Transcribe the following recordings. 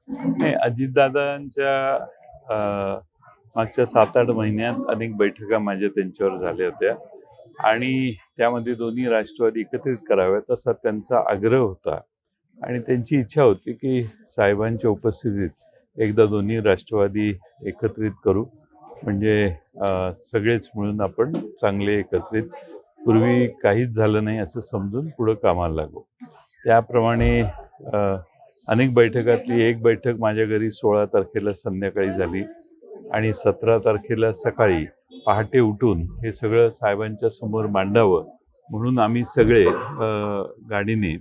नाही, अजितदादांच्या मागच्या 7-8 महिन्यात अनेक बैठका माझ्या त्यांच्यावर झाल्या होत्या आणि त्यामध्ये दोन्ही राष्ट्रवादी एकत्रित कराव्यात असा त्यांचा आग्रह होता आणि त्यांची इच्छा होती की साहेबांच्या उपस्थितीत एकदा दोन्ही राष्ट्रवादी एकत्रित करू, म्हणजे सगळेच मिळून आपण चांगले एकत्रित, पूर्वी काहीच झालं नाही असं समजून पुढं कामाला लागू. त्याप्रमाणे अनेक बैठकातली एक बैठक माझ्या घरी 16 तारखेला संध्याकाळी झाली आणि 17 तारखेला सकाळी पहाटे उठून हे सगळं साहेबांच्या समोर मांडावं म्हणून आम्ही सगळे गाडीने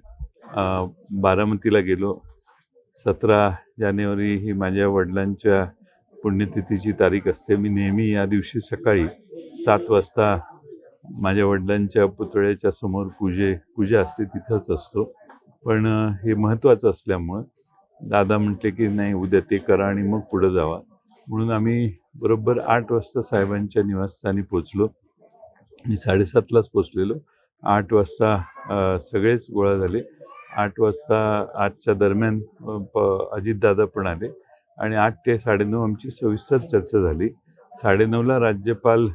बारामतीला गेलो. 17 जानेवारी ही माझ्या वडिलांच्या पुण्यतिथीची तारीख असते. मी नेहमी या दिवशी सकाळी 7 वाजता माझ्या वडिलांच्या पुतळ्याच्या समोर पूजा असते तिथंच असतो. पण हे महत्त्वाचं असल्यामुळं दादा म्हटले की नाही, उद्या ते करा आणि मग पुढं जावा. म्हणून आम्ही बरोबर 8 वाजता साहेबांच्या निवासस्थानी पोचलो. मी 7:30लाच पोचलेलो. 8 वाजता सगळेच गोळा झाले. 8 वाजता 8च्या दरम्यान अजितदादा पण आले आणि 8 ते 9:30 आमची सविस्तर चर्चा झाली. 9:30ला राज्यपाल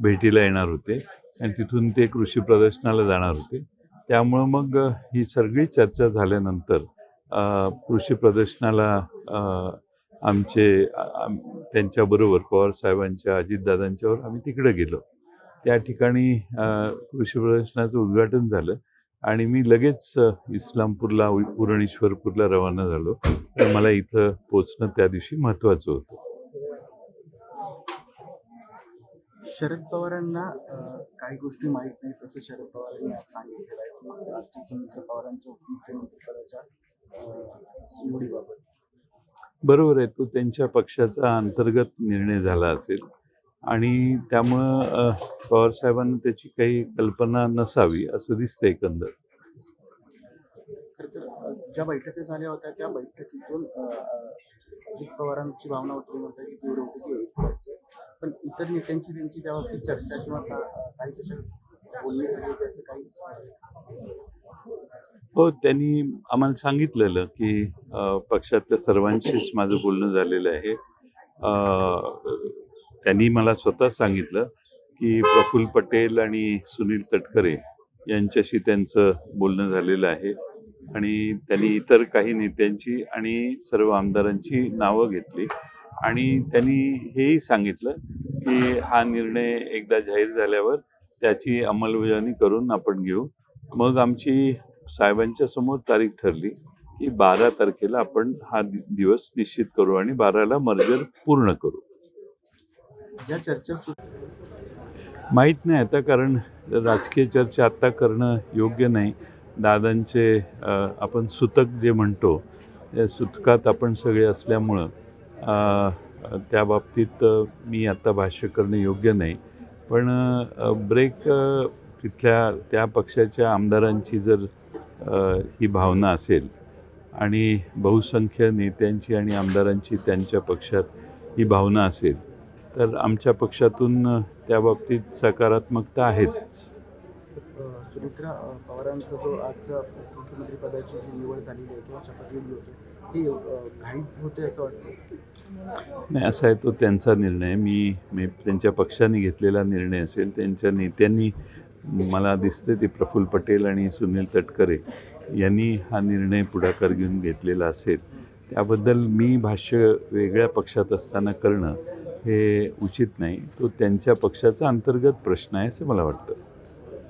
भेटीला येणार होते आणि तिथून ते कृषी प्रदर्शनाला जाणार होते. त्यामुळं मग ही सगळी चर्चा झाल्यानंतर कृषी प्रदर्शनाला त्यांच्याबरोबर पवारसाहेबांच्या अजितदादांच्यावर आम्ही तिकडे गेलो. त्या ठिकाणी कृषी प्रदर्शनाचं उद्घाटन झालं आणि मी लगेच इस्लामपूरला उरणीश्वरपूरला रवाना झालो. तर मला इथं पोचणं त्या दिवशी महत्त्वाचं होतं. शरद पवारांना काही गोष्टी माहीत नाही तसं शरद पवारांनी आज सांगितलेलं आहे की आजच्या सुमित्रा पवारांच्या उपमुख्यमंत्रीपदाच्या निवडीबाबत. बरोबर आहे, तो त्यांच्या पक्षाचा अंतर्गत निर्णय झाला असेल आणि त्यामुळं पवारसाहेबांना त्याची काही कल्पना नसावी असं दिसतं एकंदर. खरं तर ज्या बैठकी झाल्या होत्या त्या बैठकीतून अजित पवारांची भावना होती, म्हणतात की तेवढं होतं की एक व्हायचं, पण इतर नेत्यांची त्यांची त्याबाबतीत चर्चा किंवा काही त्याच्यात बोलणी झाली होती असं काही. हो, त्यांनी आम्हाला सांगितलेलं की पक्षातल्या सर्वांशीच माझं बोलणं झालेलं आहे. त्यांनी मला स्वतः सांगितलं की प्रफुल्ल पटेल आणि सुनील तटकरे यांच्याशी त्यांचं बोलणं झालेलं आहे आणि त्यांनी इतर काही नेत्यांची आणि सर्व आमदारांची नावं घेतली आणि त्यांनी हेही सांगितलं की हा निर्णय एकदा जाहीर झाल्यावर त्याची अंमलबजावणी करून आपण घेऊ. मग आमची साहेबांच्या समोर तारीख ठरली की 12 तारखेला आपण हा दिवस निश्चित करू आणि 12ला मर्जर पूर्ण करू. ज्या चर्चा माहीत नाही आता, कारण राजकीय चर्चा आत्ता करणं योग्य नाही. दादांचे आपण सुतक जे म्हणतो त्या सुतकात आपण सगळे असल्यामुळं त्या बाबतीत मी आता भाष्य करणं योग्य नाही. पण तिथल्या त्या पक्षाच्या आमदारांची जर ही भावना असेल आणि बहुसंख्य नेत्यांची आणि आमदारांची त्यांच्या पक्षात ही भावना असेल तर आमच्या पक्षातून त्या बाबतीत सकारात्मकता आहेच. सुमित्रा पवारांचा जो आज मुख्यमंत्रीपदाची जी निवड झालेली आहे किंवा शपथविधी होते ही घाईत होते असं वाटतं? नाही, असा आहे तो त्यांचा निर्णय. मी त्यांच्या पक्षाने घेतलेला निर्णय असेल. त्यांच्या नेत्यांनी मला दिसते ते प्रफुल्ल पटेल आणि सुनील तटकरे यांनी हा निर्णय पुढाकार घेऊन घेतलेला असेल. त्याबद्दल मी भाष्य वेगळ्या पक्षात असताना करणं हे उचित नाही. तो त्यांच्या पक्षाचा अंतर्गत प्रश्न आहे असं मला वाटतं.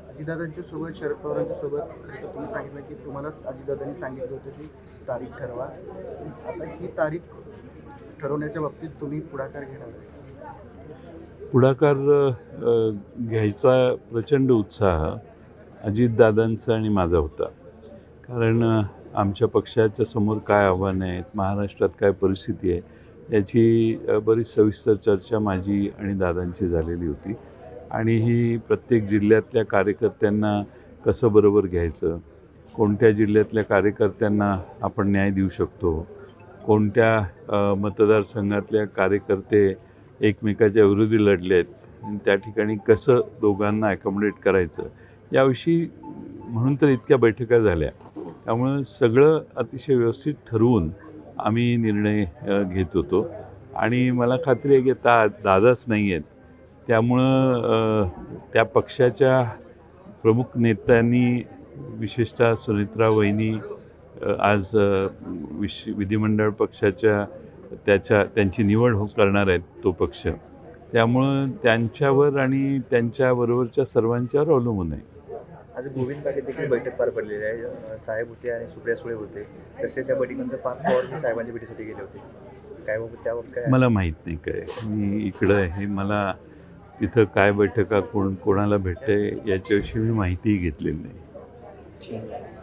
अजितदादांच्या सोबत शरद पवारांच्या सोबत खरं तर तुम्ही सांगितलं की तुम्हाला अजितदादांनी सांगितलं होतं की तारीख ठरवा. आता ही तारीख ठरवण्याच्या बाबतीत तुम्ही पुढाकार घेणार? पुढाकार घ्यायचा प्रचंड उत्साह अजितदादांचा आणि माझा होता. कारण आमच्या पक्षाच्या समोर काय आव्हानं आहेत, महाराष्ट्रात काय परिस्थिती आहे याची बरीच सविस्तर चर्चा माझी आणि दादांची झालेली होती आणि ही प्रत्येक जिल्ह्यातल्या कार्यकर्त्यांना कसं बरोबर घ्यायचं, कोणत्या जिल्ह्यातल्या कार्यकर्त्यांना आपण न्याय देऊ शकतो, कोणत्या मतदारसंघातल्या कार्यकर्ते एकमेकाच्या विरोधी लढले आहेत आणि त्या ठिकाणी कसं दोघांना ॲकोमोडेट करायचं याविषयी म्हणून तर इतक्या बैठका झाल्या. त्यामुळं सगळं अतिशय व्यवस्थित ठरवून आम्ही निर्णय घेत होतो आणि मला खात्री आहे की दादाच नाही आहेत. त्यामुळं त्या पक्षाच्या प्रमुख नेत्यांनी विशेषतः सुनेत्रा वहिनी आज विधिमंडळ पक्षाच्या त्यांची निवड करणार आहेत तो पक्ष. त्यामुळं त्यांच्यावर आणि त्यांच्याबरोबरच्या सर्वांच्यावर अवलंबून आहे. आज गोविंद बागेत देखील बैठक पार पडलेली आहे. साहेब होते आणि सुप्रिया सुळे होते. तसेच या बैठकीनंतर पार्थ पवार हे साहेबांच्या भेटीसाठी गेले होते. काय बाबत त्याबाबत काय मला माहीत नाही काय. मी इकडं आहे. मला तिथं काय बैठका कोणाला भेटते याच्याविषयी मी माहितीही घेतलेली नाही.